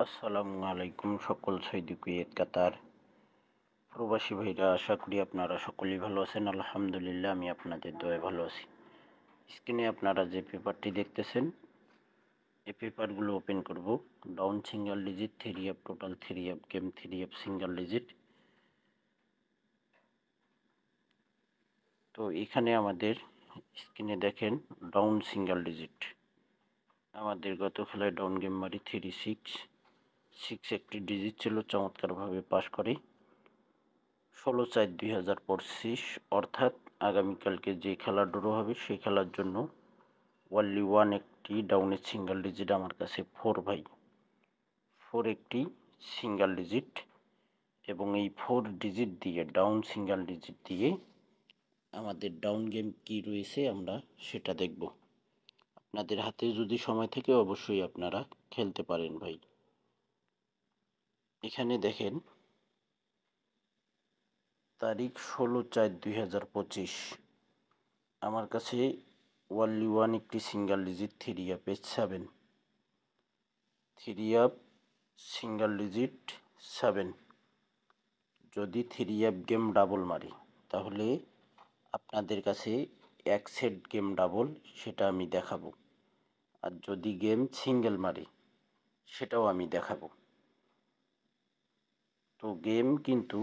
আসসালামু আলাইকুম সকল সৌদি কুয়েত কাতার প্রবাসী ভাইরা, আশা করি আপনারা সকলেই ভালো আছেন। আলহামদুলিল্লাহ, আমি আপনাদের দয়ায় ভালো আছি। স্ক্রিনে আপনারা যে পেপারটি দেখতেছেন, এই পেপারগুলো ওপেন করব। Down single digit, three up total, three up game, three up single digit. তো এখানে আমাদের স্ক্রিনে দেখেন ডাউন সিঙ্গেল ডিজিট। আমাদের গত খেলায় ডাউন গেম মারি 3-6 একটি ডিজিট ছিল, চমৎকারভাবে পাস করে 16/4/2025, অর্থাৎ আগামীকালকে যে খেলা ড্র হবে সেই খেলার জন্য ওনলি ওয়ান একটি ডাউনের সিঙ্গেল ডিজিট আমার কাছে 4 ভাই, 4 একটি সিঙ্গেল ডিজিট। এবং এই 4 ডিজিট দিয়ে, ডাউন সিঙ্গেল ডিজিট দিয়ে আমাদের ডাউন গেম কি রয়েছে আমরা সেটা দেখব। আপনাদের হাতে যদি সময় থাকে অবশ্যই আপনারা খেলতে পারেন ভাই। এখানে দেখেন তারিখ 16/4/2025, আমার কাছে ওনলি ওয়ান একটি সিঙ্গেল ডিজিট থ্রি আপে 7, থ্রি আপ সিঙ্গেল ডিজিট 7। যদি থ্রি আপ গেম ডাবল মারি তাহলে আপনাদের কাছে এক সেট গেম ডাবল, সেটা আমি দেখাবো। আর যদি গেম সিঙ্গেল মারি সেটাও আমি দেখাবো। তো গেম কিন্তু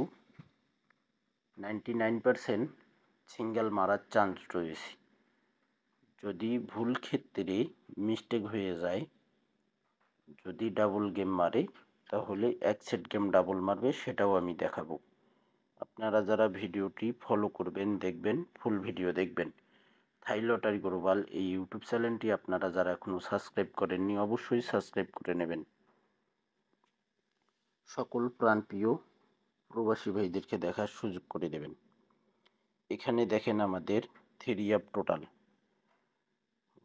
99% সিঙ্গেল মারার চান্স রয়েছে। যদি ভুল ক্ষেত্রে মিস্টেক হয়ে যায়, যদি ডাবল গেম মারে তাহলে এক সেট গেম ডাবল মারবে, সেটাও আমি দেখাবো। আপনারা যারা ভিডিওটি ফলো করবেন, দেখবেন, ফুল ভিডিও দেখবেন। থাই লটারি গ্লোবাল এই ইউটিউব চ্যানেলটি আপনারা যারা এখনও সাবস্ক্রাইব করেননি অবশ্যই সাবস্ক্রাইব করে নেবেন। সকল প্রাণপ্রিয় প্রবাসী ভাইদেরকে দেখার সুযোগ করে দেবেন। এখানে দেখেন আমাদের থ্রি আপ টোটাল।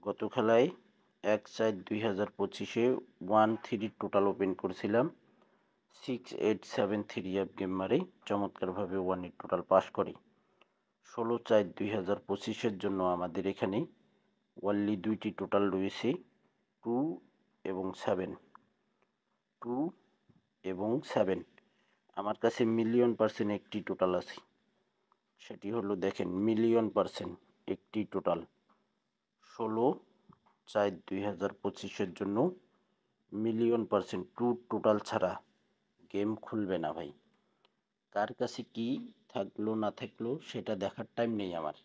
গত খেলায় 1/4/2025-এ 1-3 টোটাল ওপেন করেছিলাম। 6-8-7 থ্রি আপ গেম মারে চমৎকারভাবে 1 টোটাল পাস করি। 16/4/2025-এর জন্য আমাদের এখানে ওনলি দুইটি টোটাল রয়েছে, 2 এবং 7, 2 এবং 7। আমার কাছে মিলিয়ন% একটি টোটাল আছে, সেটি হলো দেখেন মিলিয়ন% একটি টোটাল 16/4/2025-এর জন্য মিলিয়ন% 2 টোটাল ছাড়া গেম খুলবে না ভাই। কার কাছে কি থাকলো না থাকলো সেটা দেখার টাইম নেই আমার।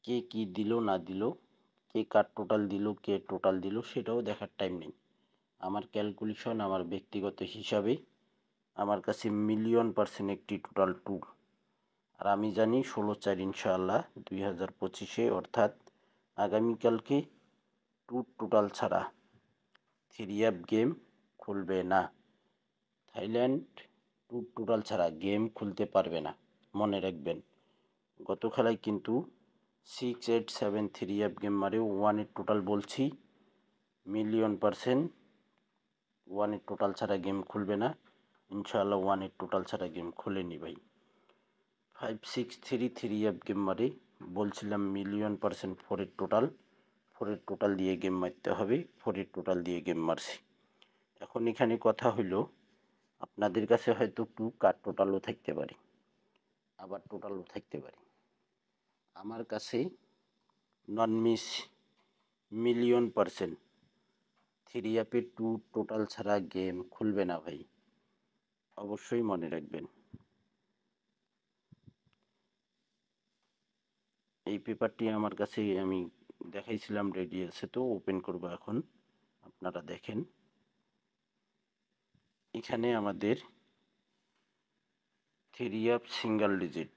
কে কি দিল না দিল, কে কার টোটাল দিল, কে টোটাল দিল, সেটাও দেখার টাইম নেই। আমার ক্যালকুলেশন, আমার ব্যক্তিগত হিসাবে আমার কাছে মিলিয়ন% একটি টোটাল 2। আর আমি জানি 16/4 ইনশাআল্লাহ 2025-এ, অর্থাৎ আগামীকালকে 2 টোটাল ছাড়া থ্রি আপ গেম খুলবে না। থাইল্যান্ড 2 টোটাল ছাড়া গেম খুলতে পারবে না, মনে রাখবেন। গত খেলায় কিন্তু 6-8-7 থ্রি আপ গেম মারে 1 টোটাল বলছি, মিলিয়ন% 1 টোটাল ছাড়া গেম খুলবে না ইনশাআল্লাহ। 1 টোটাল ছাড়া গেম খুলেনি ভাই। 5-6-3 থ্রি আপ গেম মারে বলছিলাম মিলিয়ন% 4 টোটাল, 4 টোটাল দিয়ে গেম মারতে হবে, 4 টোটাল দিয়ে গেম মারছি। এখন এখানে কথা হইল, আপনাদের কাছে হয়তো 2 কার টোটালও থাকতে পারে, আবার টোটালও থাকতে পারে। আমার কাছে নন মিস মিলিয়ন% থ্রি আপে 2 টোটাল ছাড়া গেম খুলবে না ভাই, অবশ্যই মনে রাখবেন। এই পেপারটি আমার কাছে আমি দেখাইছিলাম, রেডি আছে, তো ওপেন করব এখন। আপনারা দেখেন এখানে আমাদের থ্রি আপ সিঙ্গেল ডিজিট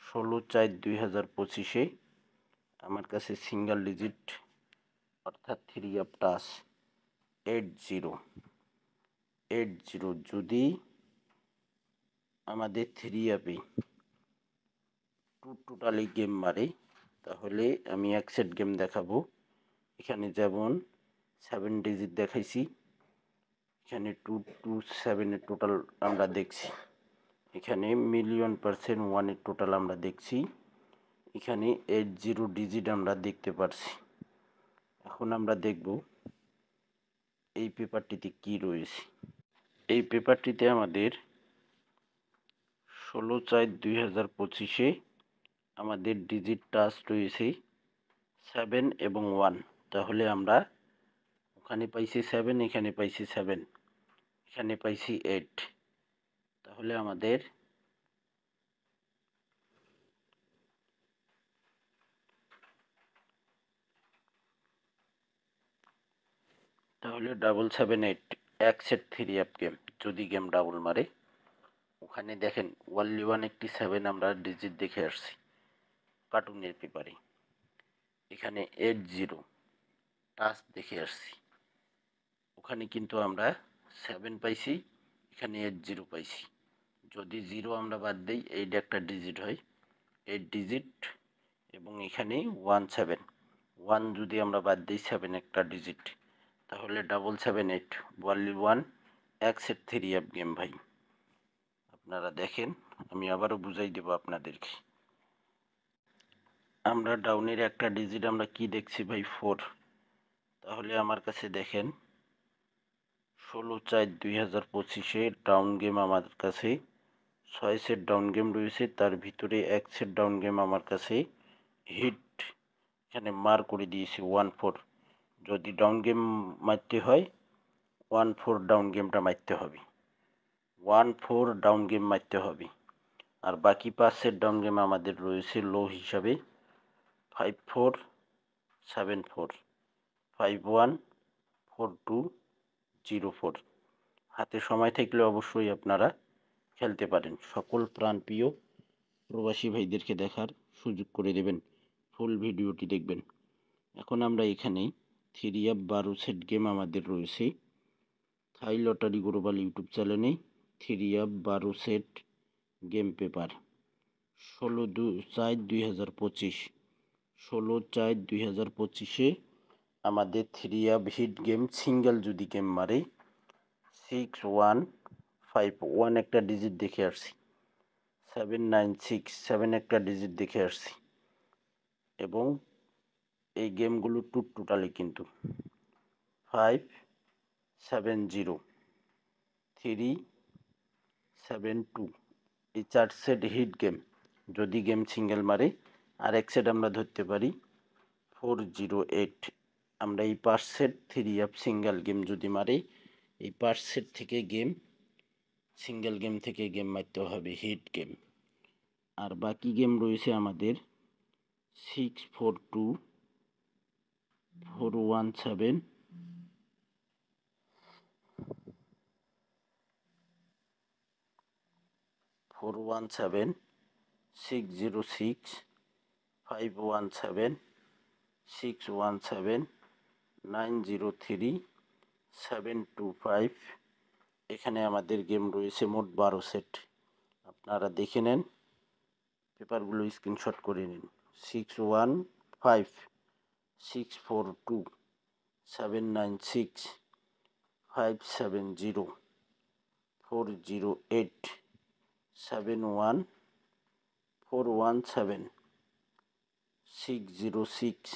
16/4/2025-এ আমার কাছে সিঙ্গেল ডিজিট, অর্থাৎ থ্রি আপ টাচ 80। যদি আমাদের থ্রি আপে 2 টোটালি গেম মারে তাহলে আমি এক সেট গেম দেখাবো। এখানে যেমন 7 ডিজিট দেখাইছি, এখানে 2-7 টোটাল আমরা দেখছি। এখানে মিলিয়ন% 1 টোটাল আমরা দেখছি। এখানে 80 ডিজিট আমরা দেখতে পারছি। এখন আমরা দেখব এই পেপারটিতে কি রয়েছে। এই পেপারটিতে আমাদের 16/4/2025 আমাদের ডিজিট টাচ রয়েছে 7 এবং 1। তাহলে আমরা ওখানে পাইছি 7, এখানে পাইছি 7, এখানে পাইছি 8। তাহলে আমাদের তাহলে 778 এক সেট 3 আপ গেম, যদি গেম ডাবল মারে। ওখানে দেখেন ওয়ানলি ওয়ান একটি 7 আমরা ডিজিট দেখে আসছি কার্টুনের পেপারে। এখানে 80 টাচ দেখে আসছি, ওখানে কিন্তু আমরা 7 পাইছি, এখানে 80 পাইছি। যদি 0 আমরা বাদ দিই, এইটা একটা ডিজিট হয় 8 ডিজিট, এবং এখানে 17 1 যদি আমরা বাদ দিই 7 একটা ডিজিট, তাহলে 778 ওয়ানলি ওয়ান এক সেট 3 আপ গেম ভাই। আপনারা দেখেন, আমি আবারও বুঝাই দেব আপনাদেরকে। আমরা ডাউনের একটা ডিজিট আমরা কি দেখছি ভাই, 4। তাহলে আমার কাছে দেখেন 16/4/2025 ডাউন গেম আমার কাছে 6 সেট ডাউন গেম রয়েছে। তার ভিতরে এক সেট ডাউন গেম আমার কাছে হিট, এখানে মার করে দিয়েছি 14। যদি ডাউন গেম মারতে হয় 14 ডাউন গেমটা মারতে হবে, 14 ডাউন গেম মারতে হবে। আর বাকি 5 সেট ডাউন গেম আমাদের রয়েছে লো হিসাবে 54 74 51 42 04। হাতে সময় থাকলে অবশ্যই আপনারা খেলতে পারেন। সকল প্রাণপ্রিয় প্রবাসী ভাইদেরকে দেখার সুযোগ করে দেবেন, ফুল ভিডিওটি দেখবেন। এখন আমরা এখানে 3 আপ 12 সেট গেম আমাদের রয়েছে থাই লটারি গ্লোবাল ইউটিউব চ্যানেলে। 3 আপ 12 সেট গেম পেপার 16/4/2025 16/4/2025 আমাদের 3 আপ হিট গেম সিঙ্গেল যদি গেম মারে 6151 একটা ডিজিট দেখে আসছি, 796 7 একটা ডিজিট দেখে আসছি। এবং এই গেমগুলো টোটালি কিন্তু 570 372 এই 4 সেট হিট গেম যদি গেম সিঙ্গেল মারে। আর এক সেট আমরা ধরতে পারি 408। আমরা এই 5 সেট 3 আপ সিঙ্গেল গেম যদি মারে, এই 5 সেট থেকে গেম সিঙ্গেল গেম থেকে গেম মারতে হবে হিট গেম। আর বাকি গেম রয়েছে আমাদের 642 417 417 606 517 617 903 725। এখানে আমাদের গেম রয়েছে মোট 12 সেট। আপনারা দেখে নেন, পেপারগুলো স্ক্রিনশট করে নিন। 615 642 796 570 408 71 417 606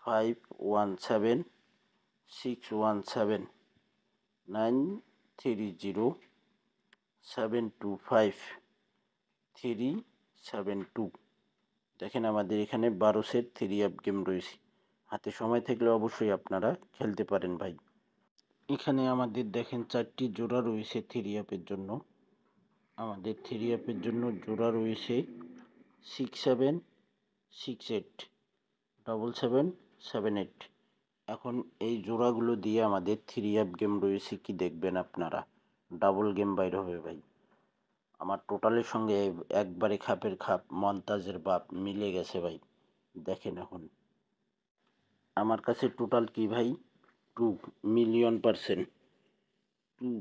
517 617 930 725 372। দেখেন আমাদের এখানে 12 সেট 3 আপ গেম রয়েছে। হাতে সময় থাকলে অবশ্যই আপনারা খেলতে পারেন ভাই। এখানে আমাদের দেখেন 4টি জোড়া রয়েছে 3 আপের জন্য। আমাদের 3 আপের জন্য জোড়া রয়েছে 67 68 77 78। এখন এই জোড়াগুলো দিয়ে আমাদের 3 আপ গেম রয়েছে কি দেখবেন আপনারা, ডাবল গেম বাইর হবে ভাই। আমার টোটালের সঙ্গে একবারে খাপের খাপ, মন্তাজের বাপ মিলে গেছে ভাই। দেখেন এখন আমার কাছে টোটাল কি ভাই, 2,000,000% 2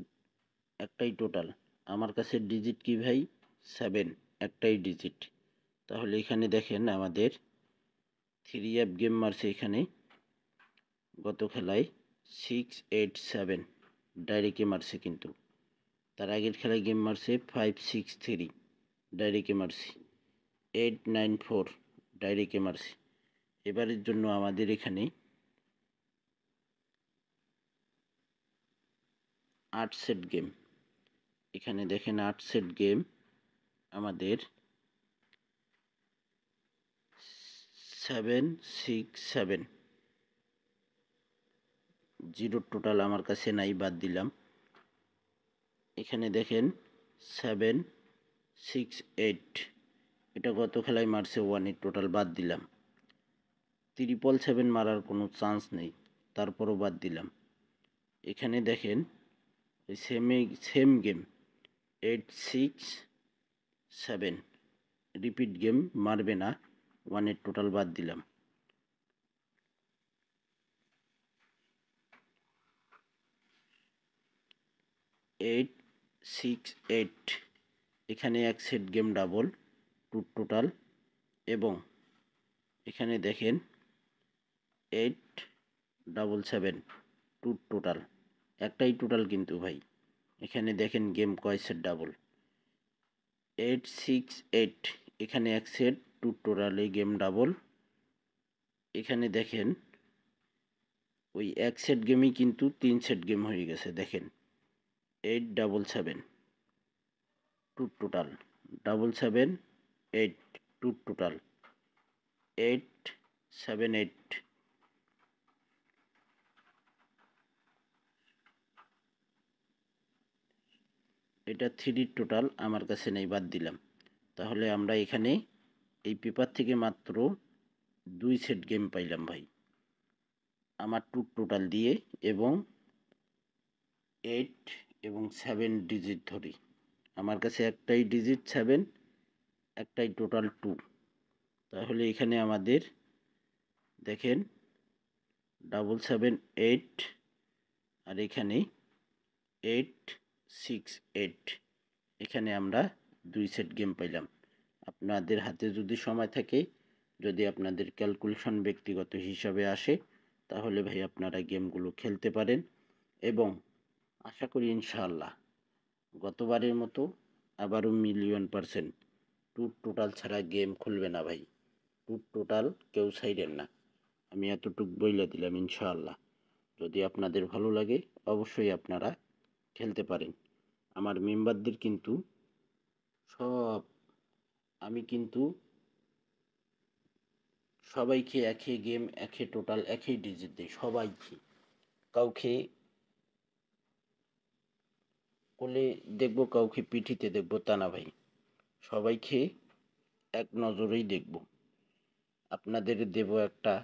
একটাই টোটাল। আমার কাছে ডিজিট কি ভাই, 7 একটাই ডিজিট। তাহলে এখানে দেখেন আমাদের 3 আপ গেম মারছে এখানে গত খেলায় 687 ডাইরেক্টে মারছে, কিন্তু তার আগের খেলায় গেম মারছে 563 ডাইরেক্টে মারছে, 894 ডাইরেক্টে মারছে। এবারের জন্য আমাদের এখানে 8 সেট গেম। এখানে দেখেন 8 সেট গেম আমাদের 767 জিরো টোটাল আমার কাছে নাই, বাদ দিলাম। এখানে দেখেন 768, এটা গত খেলায় মারছে 1 টোটাল, বাদ দিলাম। 777 মারার কোনো চান্স নেই, তারপরও বাদ দিলাম। এখানে দেখেন সেম গেম 867 রিপিট গেম, মারবে না, 1 টোটাল, বাদ দিলাম। এইট সিক্স এইট, এখানে এক সেট গেম ডাবল 2 টোটাল, এবং এখানে দেখেন 877 2 টোটাল, একটাই টোটাল কিন্তু ভাই। এখানে দেখেন গেম কয় সেট ডাবল, 868, এখানে এক সেট 2 টোটালে গেম ডাবল। এখানে দেখেন ওই এক সেট গেমই কিন্তু 3 সেট গেম হয়ে গেছে, দেখেন 877 2 টোটাল, 778 2 টোটাল, 878, এটা 3 টোটাল আমার কাছে নেই, বাদ দিলাম। তাহলে আমরা এখানে এই পেপার থেকে মাত্র 2 সেট গেম পাইলাম ভাই আমার 2 টোটাল দিয়ে, এবং 8 এবং 7 ডিজিট ধরি। আমার কাছে একটাই ডিজিট 7, একটাই টোটাল 2। তাহলে এখানে আমাদের দেখেন 778, আর এখানে 868, এখানে আমরা 2 সেট গেম পাইলাম। আপনাদের হাতে যদি সময় থাকে, যদি আপনাদের ক্যালকুলেশন ব্যক্তিগত হিসাবে আসে, তাহলে ভাই আপনারা গেমগুলো খেলতে পারেন, এবং আশা করি ইনশাআল্লাহ গতবারের মতো আবারও %1,000,000 2 টোটাল ছাড়া গেম খুলবে না ভাই। 2 টোটাল কেউ ছাইড়েন না, আমি এতটুক বইলা দিলাম ইনশাআল্লাহ। যদি আপনাদের ভালো লাগে অবশ্যই আপনারা খেলতে পারেন। আমার মেম্বারদের কিন্তু সব, আমি কিন্তু সবাইকে একই গেম, একই টোটাল, একই ডিজিট দিই সবাইকে। কাউকে কোলে দেখবো, কাউকে পিঠিতে দেখবো তা না ভাই, সবাইকে এক নজরেই দেখব। আপনাদের দেব একটা,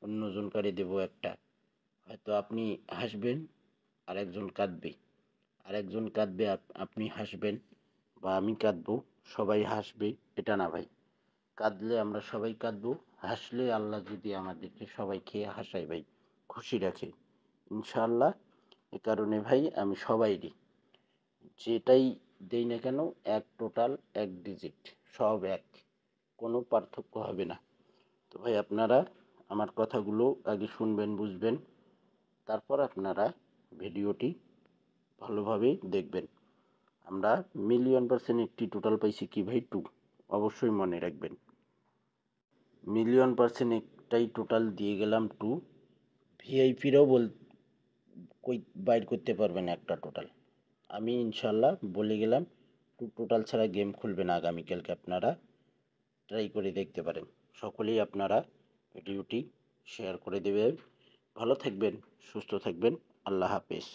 অন্যজনকারে দেব একটা, হয়তো আপনি হাসবেন, আরেকজন কাঁদবে, আরেকজন কাঁদবে, আপনি হাসবেন, বা আমি কাঁদবো, সবাই হাসবে, এটা না ভাই। কাঁদলে আমরা সবাই কাঁদবো, হাসলে আল্লাহ যদি আমাদেরকে সবাইকে হাসায় ভাই, খুশি রাখে ইনশাআল্লাহ। এ কারণে ভাই আমি সবাইরই যেটাই দেই না কেন, এক টোটাল, এক ডিজিট, সব এক, কোনো পার্থক্য হবে না। তো ভাই আপনারা আমার কথাগুলো আগে শুনবেন, বুঝবেন, তারপর আপনারা ভিডিওটি ভালোভাবে দেখবেন। আমরা %1,000,000 একটি টোটাল পাইছি কি ভাই, 2, অবশ্যই মনে রাখবেন। %1,000,000 একটাই টোটাল দিয়ে গেলাম 2, ভিআইপিরাও কই বাইর করতে পারবে না একটা টোটাল। আমি ইনশাল্লাহ বলে গেলাম 2 টোটাল ছাড়া গেম খুলবে না আগামীকালকে, আপনারা ট্রাই করে দেখতে পারেন। সকলেই আপনারা ভিডিওটি শেয়ার করে দেবেন। ভালো থাকবেন, সুস্থ থাকবেন, আল্লাহ হাফেজ।